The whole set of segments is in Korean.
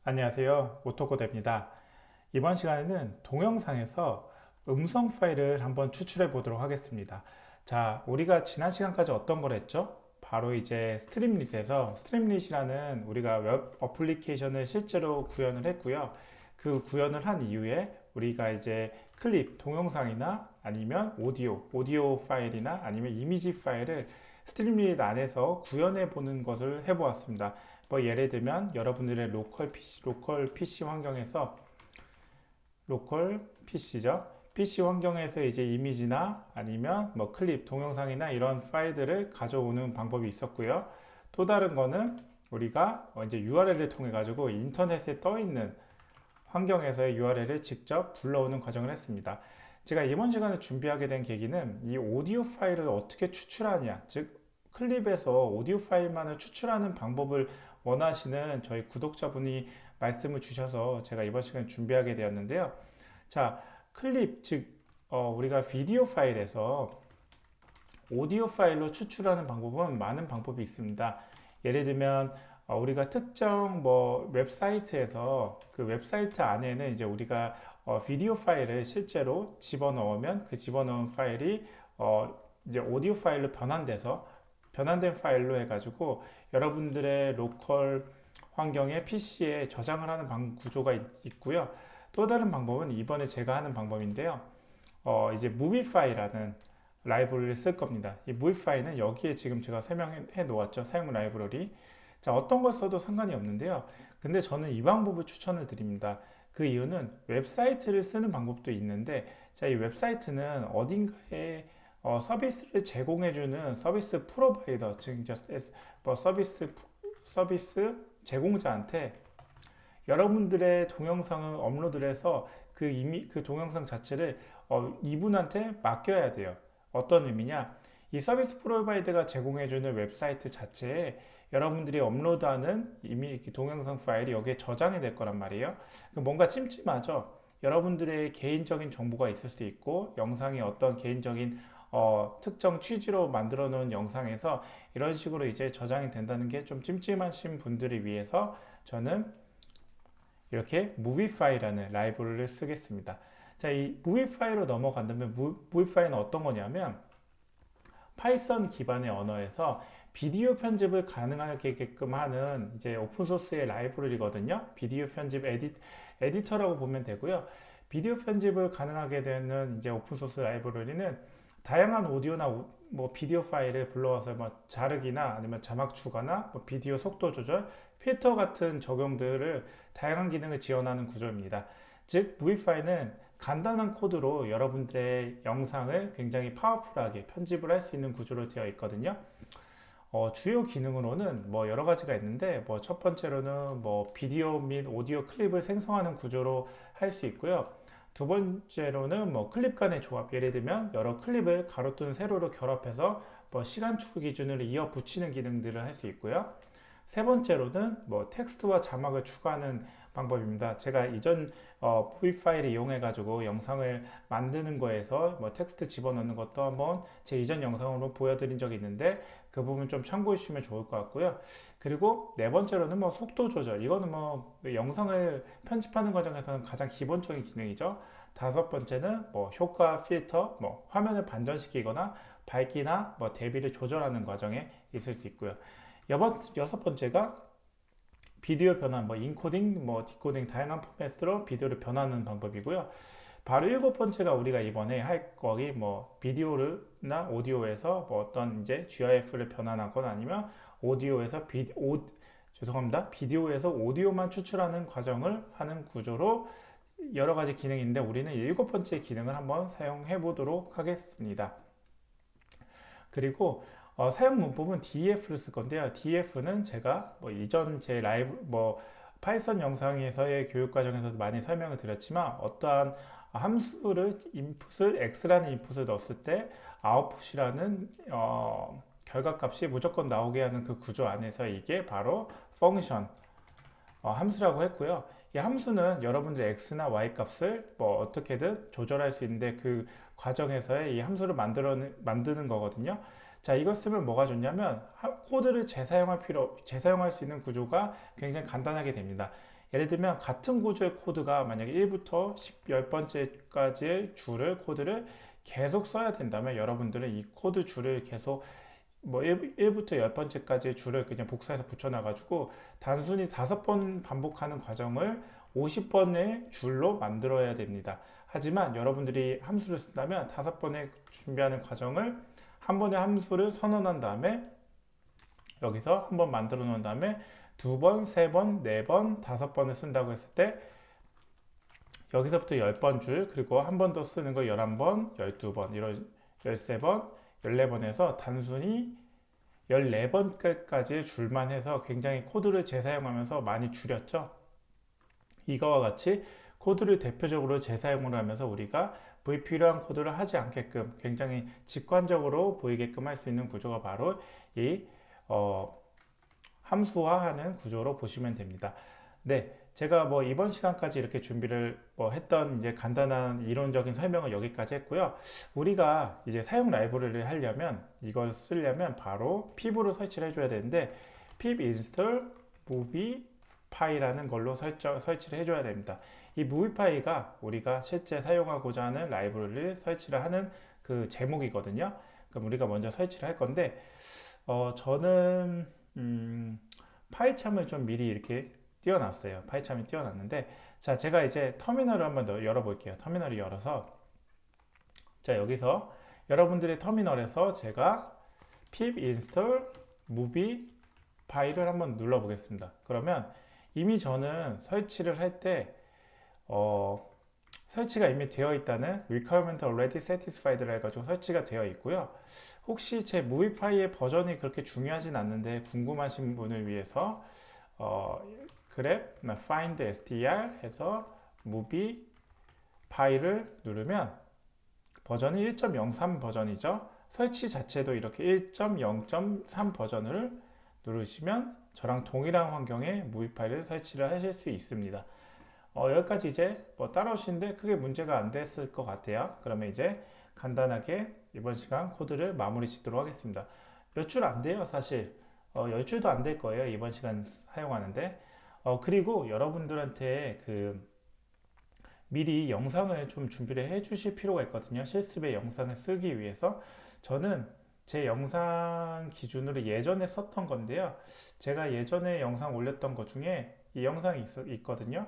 안녕하세요. 오토코드입니다. 이번 시간에는 동영상에서 음성 파일을 한번 추출해 보도록 하겠습니다. 자, 우리가 지난 시간까지 어떤 걸 했죠? 바로 이제 스트림릿에서 스트림릿이라는 우리가 웹 어플리케이션을 실제로 구현을 했고요. 그 구현을 한 이후에 우리가 이제 클립, 동영상이나 아니면 오디오 파일이나 아니면 이미지 파일을 스트림릿 안에서 구현해 보는 것을 해보았습니다. 뭐 예를 들면 여러분들의 로컬 PC 환경에서 로컬 PC죠. PC 환경에서 이제 이미지나 아니면 뭐 클립, 동영상이나 이런 파일들을 가져오는 방법이 있었고요. 또 다른 거는 우리가 이제 URL을 통해 가지고 인터넷에 떠 있는 환경에서의 URL을 직접 불러오는 과정을 했습니다. 제가 이번 시간에 준비하게 된 계기는 이 오디오 파일을 어떻게 추출하냐, 즉 클립에서 오디오 파일만을 추출하는 방법을 원하시는 저희 구독자분이 말씀을 주셔서 제가 이번 시간에 준비하게 되었는데요. 자, 클립, 즉 우리가 비디오 파일에서 오디오 파일로 추출하는 방법은 많은 방법이 있습니다. 예를 들면 우리가 특정 뭐 웹사이트에서 그 웹사이트 안에는 이제 우리가 비디오 파일을 실제로 집어넣으면 그 집어넣은 파일이 이제 오디오 파일로 변환된 파일로 해가지고 여러분들의 로컬 환경의 PC에 저장을 하는 구조가 있고요. 또 다른 방법은 이번에 제가 하는 방법인데요. 이제 무비 파일이라는 라이브러리를 쓸 겁니다. 이 무비 파일은 여기에 지금 제가 설명해 놓았죠. 사용 라이브러리. 자, 어떤 걸 써도 상관이 없는데요. 근데 저는 이 방법을 추천을 드립니다. 그 이유는 웹사이트를 쓰는 방법도 있는데, 자, 이 웹사이트는 어딘가에 서비스를 제공해주는 서비스 프로바이더, 즉, 이제 뭐 서비스 제공자한테 여러분들의 동영상을 업로드를 해서 그 동영상 자체를 이분한테 맡겨야 돼요. 어떤 의미냐? 이 서비스 프로바이더가 제공해주는 웹사이트 자체에 여러분들이 업로드하는 이미 동영상 파일이 여기에 저장이 될 거란 말이에요. 뭔가 찜찜하죠? 여러분들의 개인적인 정보가 있을 수 있고, 영상이 어떤 개인적인 특정 취지로 만들어 놓은 영상에서 이런 식으로 이제 저장이 된다는 게 좀 찜찜하신 분들을 위해서 저는 이렇게 무비 파일이라는 라이브러리를 쓰겠습니다. 자, 이 무비 파일로 넘어간다면 무비 파일은 어떤 거냐면 파이썬 기반의 언어에서 비디오 편집을 가능하게끔 하는 이제 오픈소스의 라이브러리거든요. 비디오 편집 에디터라고 보면 되고요. 비디오 편집을 가능하게 되는 이제 오픈소스 라이브러리는 다양한 오디오나 뭐 비디오 파일을 불러와서 뭐 자르기나 아니면 자막 추가나 뭐 비디오 속도 조절, 필터 같은 적용들을 다양한 기능을 지원하는 구조입니다. 즉, 무비 파일은 간단한 코드로 여러분들의 영상을 굉장히 파워풀하게 편집을 할 수 있는 구조로 되어 있거든요. 주요 기능으로는 뭐 여러 가지가 있는데 뭐 첫 번째로는 뭐 비디오 및 오디오 클립을 생성하는 구조로 할 수 있고요. 두 번째로는 뭐 클립 간의 조합, 예를 들면 여러 클립을 가로 또는 세로로 결합해서 뭐 시간축 기준으로 이어 붙이는 기능들을 할 수 있고요. 세 번째로는 뭐 텍스트와 자막을 추가하는 방법입니다. 제가 이전 v 파일을 이용해 가지고 영상을 만드는 거에서 뭐 텍스트 집어넣는 것도 한번 제 이전 영상으로 보여드린 적이 있는데 그 부분 좀 참고해 주시면 좋을 것 같고요. 그리고 네 번째로는 뭐 속도 조절. 이거는 뭐 영상을 편집하는 과정에서는 가장 기본적인 기능이죠. 다섯 번째는 뭐 효과 필터, 뭐 화면을 반전시키거나 밝기나 뭐 대비를 조절하는 과정에 있을 수 있고요. 여섯 번째가 비디오 변환, 뭐 인코딩, 뭐 디코딩 다양한 포맷으로 비디오를 변하는 방법이고요. 바로 일곱 번째가 우리가 이번에 할 거기 뭐 비디오나 오디오에서 뭐 어떤 이제 GIF를 변환하거나 아니면 오디오에서 죄송합니다. 비디오에서 오디오만 추출하는 과정을 하는 구조로 여러 가지 기능이 있는데 우리는 일곱 번째 기능을 한번 사용해 보도록 하겠습니다. 그리고 사용 문법은 DEF를 쓸 건데요. DEF는 제가 뭐 이전 제 라이브 뭐 파이썬 영상에서의 교육 과정에서도 많이 설명을 드렸지만 어떠한 함수를 인풋을 x라는 인풋을 넣었을 때 아웃풋이라는 결과값이 무조건 나오게 하는 그 구조 안에서 이게 바로 펑션 함수라고 했고요. 이 함수는 여러분들의 x나 y 값을 뭐 어떻게든 조절할 수 있는데 그 과정에서의 이 함수를 만드는 거거든요. 자, 이거 쓰면 뭐가 좋냐면 코드를 재사용할 수 있는 구조가 굉장히 간단하게 됩니다. 예를 들면 같은 구조의 코드가 만약에 1부터 10번째까지의 줄을 코드를 계속 써야 된다면 여러분들은 이 코드 줄을 계속 뭐 1부터 10번째까지의 줄을 그냥 복사해서 붙여놔 가지고 단순히 5번 반복하는 과정을 50번의 줄로 만들어야 됩니다. 하지만 여러분들이 함수를 쓴다면 5번의 준비하는 과정을 한 번에 함수를 선언한 다음에 여기서 한 번 만들어 놓은 다음에 2번, 3번, 4번, 5번을 쓴다고 했을 때 여기서부터 10번 줄, 그리고 한 번 더 쓰는 거 11번, 12번, 이런 13번, 14번에서 단순히 14번까지의 줄만 해서 굉장히 코드를 재사용하면서 많이 줄였죠. 이거와 같이 코드를 대표적으로 재사용을 하면서 우리가 불필요한 코드를 하지 않게끔 굉장히 직관적으로 보이게끔 할 수 있는 구조가 바로 이 함수화하는 구조로 보시면 됩니다. 네, 제가 뭐 이번 시간까지 이렇게 준비를 했던 이제 간단한 이론적인 설명을 여기까지 했고요. 우리가 이제 사용 라이브러리를 하려면 이걸 쓰려면 바로 pip으로 설치를 해줘야 되는데 pip install movie 파이라는 걸로 설치를 해줘야 됩니다. 이 movie 파이가 우리가 실제 사용하고자 하는 라이브러리를 설치를 하는 그 제목이거든요. 그럼 우리가 먼저 설치를 할 건데 저는 파이참을 좀 미리 이렇게 띄워놨어요. 파이참이 띄워놨는데, 자, 제가 이제 터미널을 한번 더 열어볼게요. 터미널을 열어서, 자, 여기서 여러분들의 터미널에서 제가 pip install movie 파일을 한번 눌러보겠습니다. 그러면 이미 저는 설치를 할 때, 설치가 이미 되어 있다는 requirement already satisfied라 해가지고 설치가 되어 있고요. 혹시 제 무비 파일의 버전이 그렇게 중요하진 않는데 궁금하신 분을 위해서 grep find str 해서 무비 파일을 누르면 버전이 1.03 버전이죠. 설치 자체도 이렇게 1.0.3 버전을 누르시면 저랑 동일한 환경에 무비 파일을 설치를 하실 수 있습니다. 여기까지 이제 뭐 따라오시는데 크게 문제가 안 됐을 것 같아요. 그러면 이제 간단하게 이번 시간 코드를 마무리 짓도록 하겠습니다. 몇 줄 안 돼요, 사실. 10줄도 안 될 거예요, 이번 시간 사용하는데. 그리고 여러분들한테 미리 영상을 좀 준비를 해 주실 필요가 있거든요. 실습의 영상을 쓰기 위해서. 저는 제 영상 기준으로 예전에 썼던 건데요. 제가 예전에 영상 올렸던 것 중에 이 영상이 있거든요.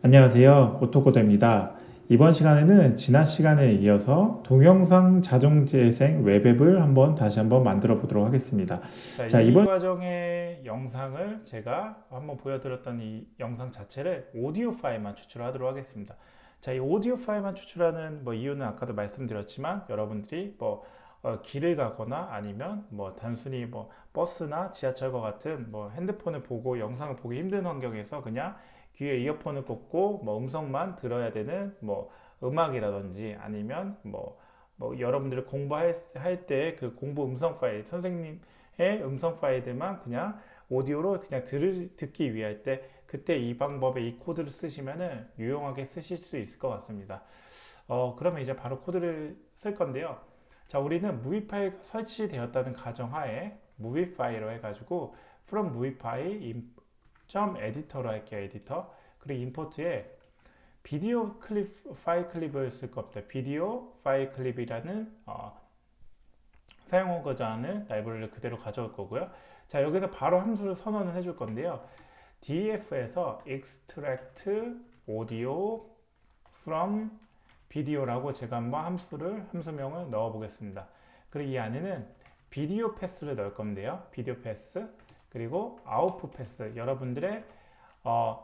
안녕하세요. 오토코드입니다. 이번 시간에는 지난 시간에 이어서 동영상 자동 재생 웹앱을 다시 한번 만들어 보도록 하겠습니다. 자, 이번 과정의 영상을 제가 한번 보여드렸던 이 영상 자체를 오디오 파일만 추출하도록 하겠습니다. 자, 이 오디오 파일만 추출하는 이유는 아까도 말씀드렸지만 여러분들이 길을 가거나 아니면 단순히 버스나 지하철과 같은 핸드폰을 보고 영상을 보기 힘든 환경에서 그냥 귀에 이어폰을 꽂고 음성만 들어야 되는 음악이라든지 아니면 여러분들이 공부할 때 그 공부 음성 파일 선생님의 음성 파일들만 그냥 오디오로 그냥 듣기 위할 때 그때 이 방법에 이 코드를 쓰시면은 유용하게 쓰실 수 있을 것 같습니다. 그러면 이제 바로 코드를 쓸 건데요. 자, 우리는 무비 파일 설치되었다는 가정하에 무비 파일로 해가지고 from 무비 파일 .에디터로 할게요. 에디터. 그리고 임포트에 비디오 클립 파일 클립을 쓸 겁니다. 비디오 파일 클립이라는 사용하고자 하는 라이브러리를 그대로 가져올 거고요. 자, 여기서 바로 함수를 선언을 해줄 건데요. def에서 extract audio from video라고 제가 한번 함수명을 넣어 보겠습니다. 그리고 이 안에는 비디오 패스를 넣을 건데요. 비디오 패스 그리고 아웃풋 패스, 여러분들의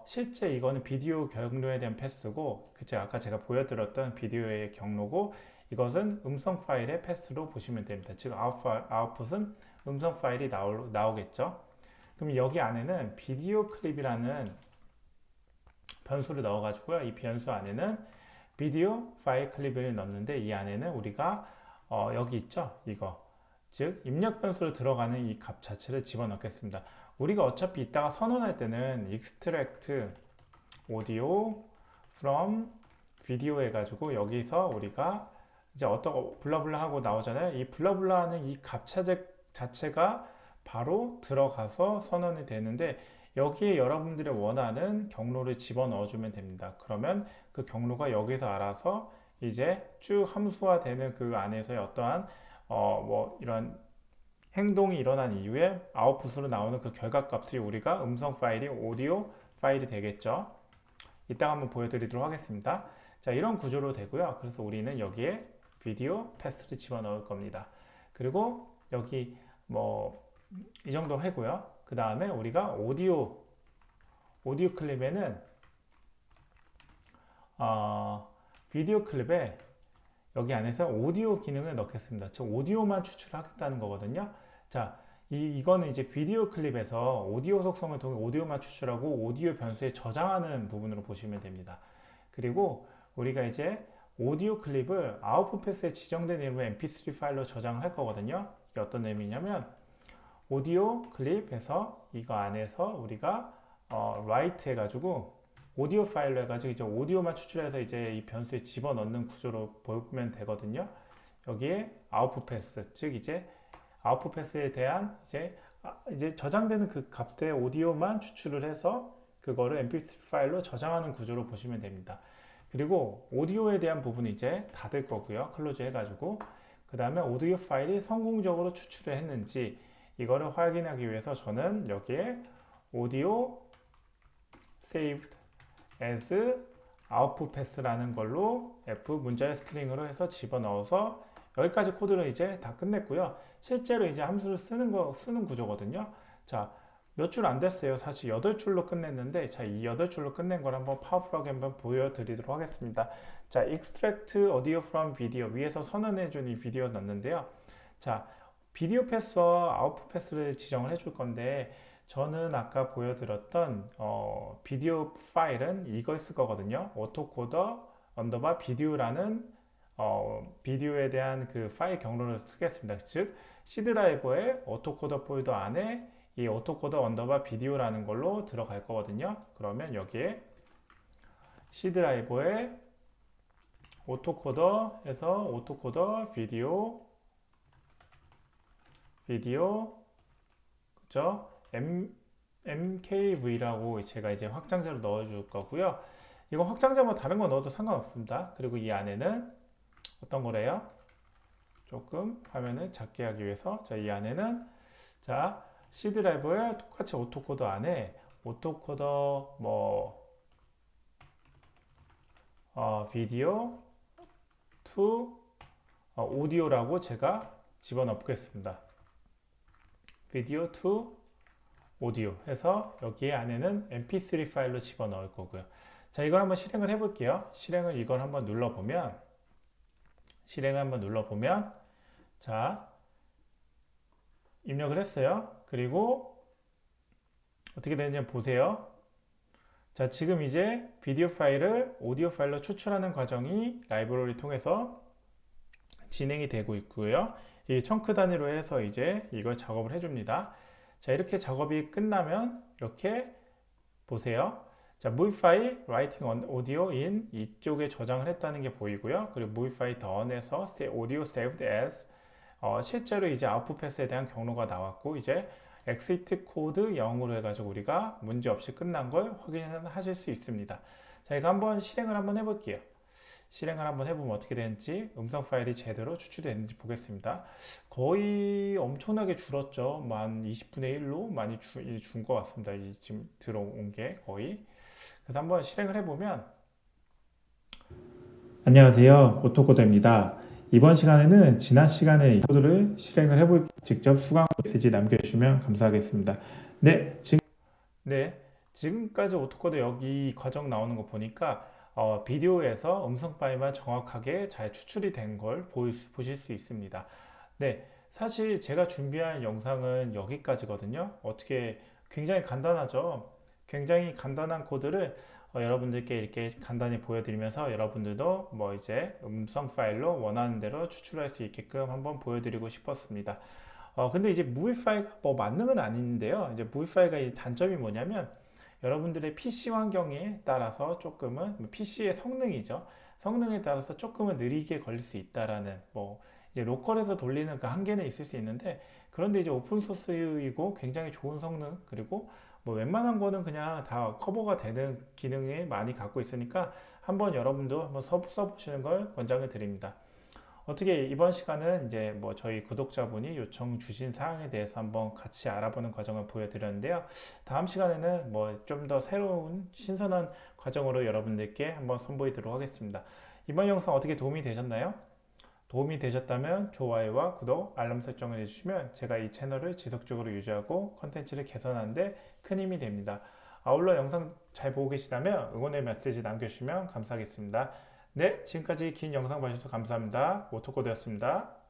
실제 이거는 비디오 경로에 대한 패스고 아까 제가 보여드렸던 비디오의 경로고 이것은 음성 파일의 패스로 보시면 됩니다. 즉 아웃풋은 음성 파일이 나오겠죠. 그럼 여기 안에는 비디오 클립이라는 변수를 넣어 가지고요. 이 변수 안에는 비디오 파일 클립을 넣는데 이 안에는 우리가 여기 있죠. 이거 즉 입력 변수로 들어가는 이 값 자체를 집어넣겠습니다. 우리가 어차피 이따가 선언할 때는 extract audio from video 해가지고 여기서 우리가 이제 어떤 블라블라 하고 나오잖아요. 이 블라블라 하는 이 값 자체가 바로 들어가서 선언이 되는데 여기에 여러분들이 원하는 경로를 집어넣어 주면 됩니다. 그러면 그 경로가 여기서 알아서 이제 쭉 함수화되는 그 안에서의 어떠한 뭐 이런 행동이 일어난 이후에 아웃풋으로 나오는 그 결과값이 우리가 음성 파일이 오디오 파일이 되겠죠. 이따가 한번 보여드리도록 하겠습니다. 자, 이런 구조로 되고요. 그래서 우리는 여기에 비디오 패스를 집어넣을 겁니다. 그리고 여기 뭐 이 정도 하고요. 그 다음에 우리가 오디오 클립에는 비디오 클립에 여기 안에서 오디오 기능을 넣겠습니다. 즉 오디오만 추출하겠다는 거거든요. 자, 이거는 이제 비디오 클립에서 오디오 속성을 통해 오디오만 추출하고 오디오 변수에 저장하는 부분으로 보시면 됩니다. 그리고 우리가 이제 오디오 클립을 아웃풋 패스에 지정된 이름의 mp3 파일로 저장을 할 거거든요. 이게 어떤 의미냐면 오디오 클립에서 이거 안에서 우리가 write 해가지고 오디오 파일로 해가지고 이제 오디오만 추출해서 이제 이 변수에 집어넣는 구조로 보면 되거든요. 여기에 아웃풋 패스, 즉 이제 아웃풋 패스에 대한 이제 저장되는 그 값의 오디오만 추출을 해서 그거를 mp3 파일로 저장하는 구조로 보시면 됩니다. 그리고 오디오에 대한 부분은 이제 닫을 거고요. 클로즈 해가지고 그 다음에 오디오 파일이 성공적으로 추출을 했는지 이거를 확인하기 위해서 저는 여기에 오디오 saved as output pass라는 걸로 f 문자의 스트링으로 해서 집어넣어서 여기까지 코드를 이제 다 끝냈고요. 실제로 이제 함수를 쓰는 구조거든요. 자, 몇 줄 안 됐어요. 사실 8줄로 끝냈는데, 자, 이 8줄로 끝낸 걸 한번 파워풀하게 한번 보여드리도록 하겠습니다. 자, extract audio from video 위에서 선언해준 이 비디오 넣는데요. 자, 비디오 패스와 아웃풋 패스를 지정을 해줄 건데, 저는 아까 보여드렸던 비디오 파일은 이걸 쓸 거거든요. 오토코더 언더바 비디오라는 비디오에 대한 그 파일 경로를 쓰겠습니다. 즉 C 드라이버의 오토코더 폴더 안에 이 오토코더 언더바 비디오라는 걸로 들어갈 거거든요. 그러면 여기에 C 드라이버의 오토코더에서 오토코더 비디오 그죠? MKV라고 제가 이제 확장자로 넣어줄 거고요. 이거 확장자 뭐 다른 거 넣어도 상관없습니다. 그리고 이 안에는 어떤 거래요? 조금 화면을 작게 하기 위해서 자, 이 안에는 자, C 드라이버에 똑같이 오토코더 안에 오토코더 뭐 비디오 to 오디오라고 제가 집어넣겠습니다. 비디오 to 오디오 해서 여기 안에는 mp3 파일로 집어넣을 거고요. 자, 이걸 한번 실행을 해볼게요. 이걸 한번 눌러보면 자, 입력을 했어요. 그리고 어떻게 되는지 보세요. 자, 지금 이제 비디오 파일을 오디오 파일로 추출하는 과정이 라이브러리 통해서 진행이 되고 있고요. 이 청크 단위로 해서 이제 이걸 작업을 해줍니다. 자, 이렇게 작업이 끝나면 이렇게 보세요. 자, move file writing on audio in 이쪽에 저장을 했다는 게 보이고요. 그리고 move file done에서 audio saved as 실제로 이제 아웃풋 패스에 대한 경로가 나왔고 이제 exit 코드 0으로 해가지고 우리가 문제 없이 끝난 걸 확인하실 수 있습니다. 자, 이거 한번 실행을 한번 해볼게요. 실행을 한번 해보면 어떻게 되는지 음성 파일이 제대로 추출되는지 보겠습니다. 거의 엄청나게 줄었죠. 한 20분의 1로 많이 준 것 같습니다. 지금 들어온 게 거의. 그래서 한번 실행을 해보면 안녕하세요. 오토코더입니다. 이번 시간에는 지난 시간에 이 코드를 실행을 해볼 직접 수강 메시지 남겨주시면 감사하겠습니다. 지금까지 오토코더 여기 과정 나오는 거 보니까 비디오에서 음성 파일만 정확하게 잘 추출이 된 걸 보실 수 있습니다. 네, 사실 제가 준비한 영상은 여기까지거든요. 굉장히 간단하죠. 굉장히 간단한 코드를 여러분들께 이렇게 간단히 보여드리면서 여러분들도 뭐 이제 음성 파일로 원하는 대로 추출할 수 있게끔 한번 보여드리고 싶었습니다. 근데 이제 무비 파일가 뭐 만능은 아닌데요. 이제 무비 파일가 이 단점이 뭐냐면 여러분들의 PC 환경에 따라서 조금은 PC의 성능이죠. 성능에 따라서 조금은 느리게 걸릴 수 있다라는 뭐 이제 로컬에서 돌리는 그 한계는 있을 수 있는데 그런데 이제 오픈소스이고 굉장히 좋은 성능, 그리고 뭐 웬만한 거는 그냥 다 커버가 되는 기능을 많이 갖고 있으니까 한번 여러분도 한번 써보시는 걸 권장을 드립니다. 어떻게 이번 시간은 이제 뭐 저희 구독자분이 요청 주신 사항에 대해서 한번 같이 알아보는 과정을 보여드렸는데요. 다음 시간에는 뭐 좀 더 새로운 신선한 과정으로 여러분들께 한번 선보이도록 하겠습니다. 이번 영상 어떻게 도움이 되셨나요? 도움이 되셨다면 좋아요와 구독, 알람 설정을 해주시면 제가 이 채널을 지속적으로 유지하고 컨텐츠를 개선하는 데 큰 힘이 됩니다. 아울러 영상 잘 보고 계시다면 응원의 메시지 남겨주시면 감사하겠습니다. 네, 지금까지 긴 영상 봐주셔서 감사합니다. 오토코드였습니다.